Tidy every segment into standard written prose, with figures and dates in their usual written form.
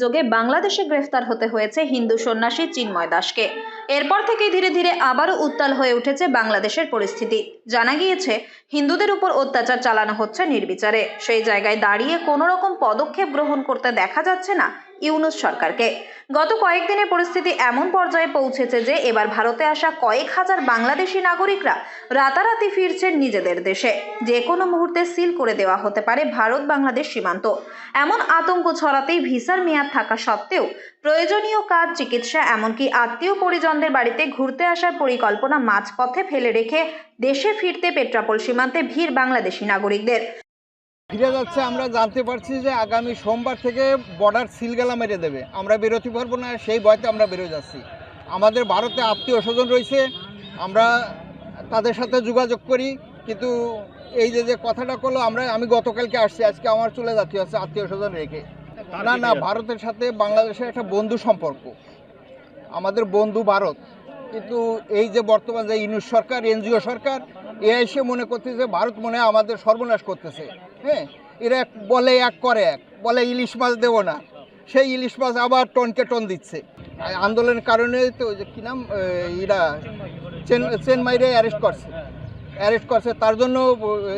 যোগে বাংলাদেশে গ্রেফতার হতে হয়েছে হিন্দু সন্ন্যাসী চিন্ময় দাসকে। এরপর থেকেই ধীরে ধীরে আবারও উত্তাল হয়ে উঠেছে বাংলাদেশের পরিস্থিতি। জানা গিয়েছে হিন্দুদের উপর অত্যাচার চালানো হচ্ছে নির্বিচারে। সেই জায়গায় দাঁড়িয়ে কোনো রকম পদক্ষেপ গ্রহণ করতে দেখা যাচ্ছে না ইউনূস সরকারকে। গত কয়েকদিনে পরিস্থিতি এমন পর্যায়ে পৌঁছেছে যে এবার ভারতে আসা কয়েক হাজার বাংলাদেশি নাগরিকরা রাতারাতি ফিরছেন নিজেদের দেশে। যে কোনো মুহূর্তে সিল করে দেওয়া হতে পারে ভারত বাংলাদেশ সীমান্ত। এমন আতঙ্ক ছড়াতেই ভিসার মেয়াদ থাকা সত্ত্বেও প্রয়োজনীয় কাজ, চিকিৎসা, এমনকি আত্মীয় পরিজনদের বাড়িতে ঘুরতে আসার পরিকল্পনা মাঝপথে ফেলে রেখে দেশে ফিরতে পেট্রাপোল সীমান্তে ভিড় বাংলাদেশি নাগরিকদের। ফিরে যাচ্ছে। আমরা জানতে পারছি যে আগামী সোমবার থেকে বর্ডার সিলগালা মেরে দেবে, আমরা বেরোতে পারবো না, সেই ভয়তে আমরা বেরোয় যাচ্ছি। আমাদের ভারতে আত্মীয় স্বজন রয়েছে, আমরা তাদের সাথে যোগাযোগ করি, কিন্তু এই যে কথাটা করলো, আমি গতকালকে আসছি, আজকে আমার চলে যাচ্ছি হচ্ছে আত্মীয় স্বজন রেখে। না, ভারতের সাথে বাংলাদেশের একটা বন্ধু সম্পর্ক, আমাদের বন্ধু ভারত। কিন্তু এই যে বর্তমান যে ইউনূস সরকার, এনজিও সরকার, এ এসে মনে করতেছে ভারত মনে হয় আমাদের সর্বনাশ করতেছে। হ্যাঁ, এরা বলে এক করে এক, বলে ইলিশ মাছ দেবো না, সেই ইলিশ মাছ আবার টনকে টন দিচ্ছে। আন্দোলনের কারণে তো যে কী নাম, এরা চেন্নাইরে অ্যারেস্ট করছে, তার জন্য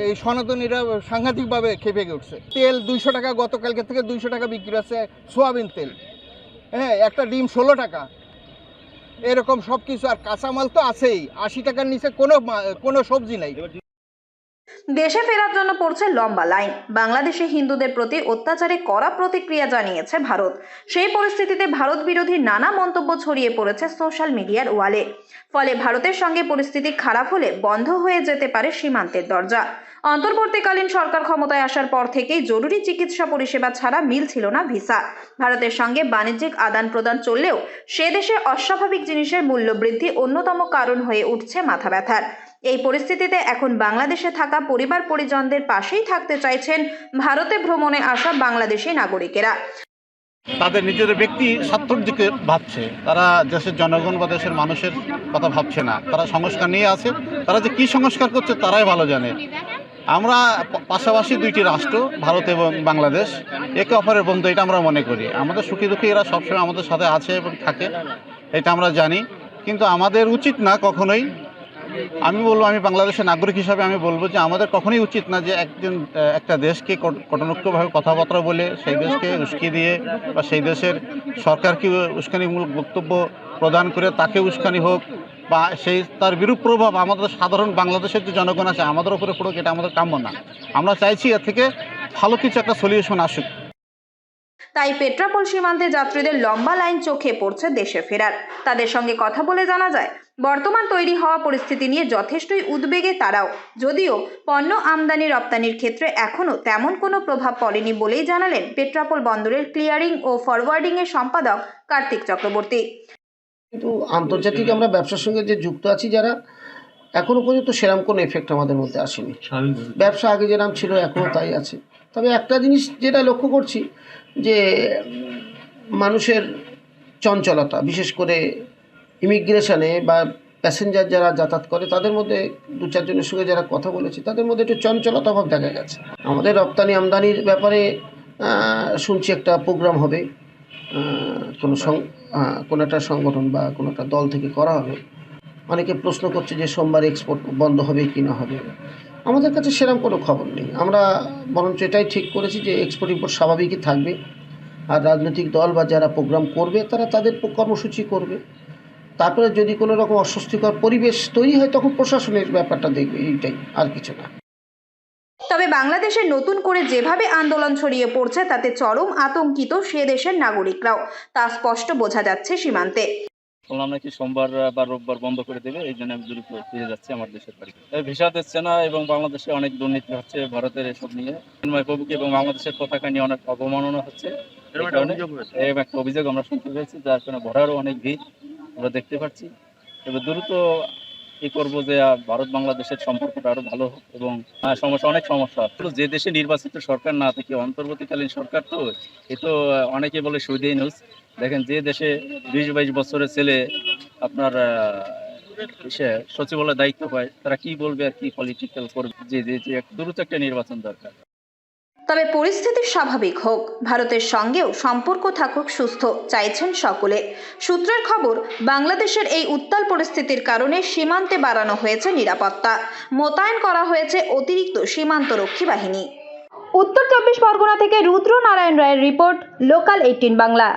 এই সনাতনীরা সাংঘাতিকভাবে খেপে উঠছে। তেল 200 টাকা, গতকালকে থেকে 200 টাকা বিক্রি হচ্ছে সোয়াবিন তেল। হ্যাঁ, একটা ডিম 16 টাকা, এরকম সব কিছু। আর কাঁচামাল তো আছেই, 80 টাকার নিচে কোনো সবজি নাই। দেশে ফেরার জন্য পড়ছে লম্বা লাইন। বাংলাদেশে হিন্দুদের প্রতি অত্যাচারে কড়া প্রতিক্রিয়া জানিয়েছে ভারত। সেই পরিস্থিতিতে ভারত বিরোধী নানা মন্তব্য ছড়িয়ে পড়েছে সোশ্যাল মিডিয়ার ওয়ালে। ফলে ভারতের সঙ্গে পরিস্থিতি খারাপ হলে বন্ধ হয়ে যেতে পারে সীমান্তের দরজা। অন্তর্বর্তীকালীন সরকার ক্ষমতায় আসার পর থেকেই জরুরি চিকিৎসা পরিষেবা ছাড়া মিলছিল না ভিসা। ভারতের সঙ্গে বাণিজ্যিক আদান প্রদান চললেও সে দেশে অস্বাভাবিক জিনিসের মূল্য বৃদ্ধি অন্যতম কারণ হয়ে উঠছে মাথা ব্যথার। এই পরিস্থিতিতে এখন বাংলাদেশে থাকা পরিবার পরিজনদের পাশেই থাকতে চাইছেন ভারতে ভ্রমণে আসা বাংলাদেশি নাগরিকেরা। তাদের নিজেদের ব্যক্তি স্বার্থের দিকে ভাবছে, তারা দেশের জনগণ বা দেশের মানুষের কথা ভাবছে না। তারা সংস্কার নিয়ে আছে, তারা যে কি সংস্কার করছে তারাই ভালো জানে। আমরা পাশাপাশি দুইটি রাষ্ট্র, ভারত এবং বাংলাদেশ, একে অপরের বন্ধু, এটা আমরা মনে করি। আমাদের সুখী দুঃখী এরা সবসময় আমাদের সাথে আছে এবং থাকে, এটা আমরা জানি। কিন্তু আমাদের উচিত না কখনোই, আমি বাংলাদেশের নাগরিক হিসাবে আমি বলবো যে আমাদের কখনোই উচিত না যে একটা দেশকে কটূক্তভাবে কথাবার্তা বলে সেই দেশকে উস্কি দিয়ে বা সেই দেশের সরকারকে উস্কানিমূলক বক্তব্য প্রদান করে তাকে উস্কানি হোক বা তার বিরূপ প্রভাব আমাদের সাধারণ বাংলাদেশের যে জনগণ আছে আমাদের উপরে পড়ুক, এটা আমাদের কাম্য না। আমরা চাইছি এর থেকে ভালো কিছু একটা সলিউশন আসুক। তাই পেট্রাপোল সীমান্তে যাত্রীদের লম্বা লাইন চোখে পড়ছে দেশে ফেরার। তাদের সঙ্গে কথা বলে জানা যায় বর্তমান তৈরি হওয়া পরিস্থিতি নিয়ে যথেষ্টই উদ্বেগে তারাও। যদিও পণ্য আমদানি রপ্তানির ক্ষেত্রে এখনো তেমন কোনো প্রভাব পড়েনি বলেই জানালেন পেট্রাপোল বন্দরের ক্লিয়ারিং ও ফরওয়ার্ডিং এর সম্পাদক কার্তিক চক্রবর্তী। কিন্তু আন্তর্জাতিক আমরা ব্যবসার সঙ্গে যে যুক্ত আছি যারা, এখনো পর্যন্ত সেরকম কোনো এফেক্ট আমাদের মধ্যে আসেনি। ব্যবসা আগে যেরকম ছিল এখনও তাই আছে। তবে একটা জিনিস যেটা লক্ষ্য করছি যে মানুষের চঞ্চলতা, বিশেষ করে ইমিগ্রেশনে বা প্যাসেঞ্জার যারা যাতায়াত করে তাদের মধ্যে 2-4 জনের সঙ্গে যারা কথা বলেছি তাদের মধ্যে একটু চঞ্চলতা ভাব দেখা গেছে। আমাদের রপ্তানি আমদানির ব্যাপারে শুনছি একটা প্রোগ্রাম হবে, কোনো একটা সংগঠন বা কোনো একটা দল থেকে করা হবে। অনেকে প্রশ্ন করছে যে সোমবার এক্সপোর্ট বন্ধ হবে কি না হবে। আমাদের কাছে সেরকম কোনো খবর নেই। আমরা বরঞ্চ এটাই ঠিক করেছি যে এক্সপোর্ট ইম্পোর্ট স্বাভাবিকই থাকবে। আর রাজনৈতিক দল বা যারা প্রোগ্রাম করবে তারা তাদের কর্মসূচি করবে। তারপরে যদি কোনো রকম অস্বস্তিকর পরিবেশ তৈরি হয় তখন প্রশাসনের ব্যাপারটা দেখবে, এইটাই, আর কিছু না। তবে বাংলাদেশে নতুন করে যেভাবে আন্দোলন ছড়িয়ে পড়ছে তাতে চরম আতঙ্কিত সে দেশের নাগরিকরাও, তা স্পষ্ট বোঝা যাচ্ছে সীমান্তে। শুনলাম নাকি সোমবার বা রোববার বন্ধ করে দেবে, এই জন্য আমি দ্রুত ফিরে যাচ্ছি আমার দেশের বাড়ি। ভিসা দিচ্ছে না এবং বাংলাদেশে অনেক দুর্নীতি হচ্ছে ভারতের এসব নিয়ে। চিন্ময় প্রভুকে এবং বাংলাদেশের পতাকা নিয়ে অনেক অবমাননা হচ্ছে, এরকম একটা অভিযোগ আমরা শুনতে পেয়েছি, যার কারণে ভরারও অনেক ভিড় আমরা দেখতে পাচ্ছি। এবার দ্রুত কি করবো যে ভারত বাংলাদেশের সম্পর্কটা আরো ভালো হোক। এবং অনেক সমস্যা, যে দেশে নির্বাচিত সরকার না থেকে অন্তর্বর্তীকালীন সরকার, তো এ তো অনেকে বলে সুইডি নিউজ। দেখেন, যে দেশে 20-22 বছরের ছেলে আপনার সচিবালয়ের দায়িত্ব পায়, তারা কি বলবে আর কি পলিটিক্যাল করবে। যে দ্রুত একটা নির্বাচন দরকার। তবে পরিস্থিতি স্বাভাবিক হোক, ভারতের সঙ্গেও সম্পর্ক থাকুক সুস্থ চাইছেন সকলে। সূত্রের খবর, বাংলাদেশের এই উত্তাল পরিস্থিতির কারণে সীমান্তে বাড়ানো হয়েছে নিরাপত্তা, মোতায়েন করা হয়েছে অতিরিক্ত সীমান্তরক্ষী বাহিনী। উত্তর 24 পরগনা থেকে রুদ্র নারায়ণ রায়ের রিপোর্ট, লোকাল 18 বাংলা।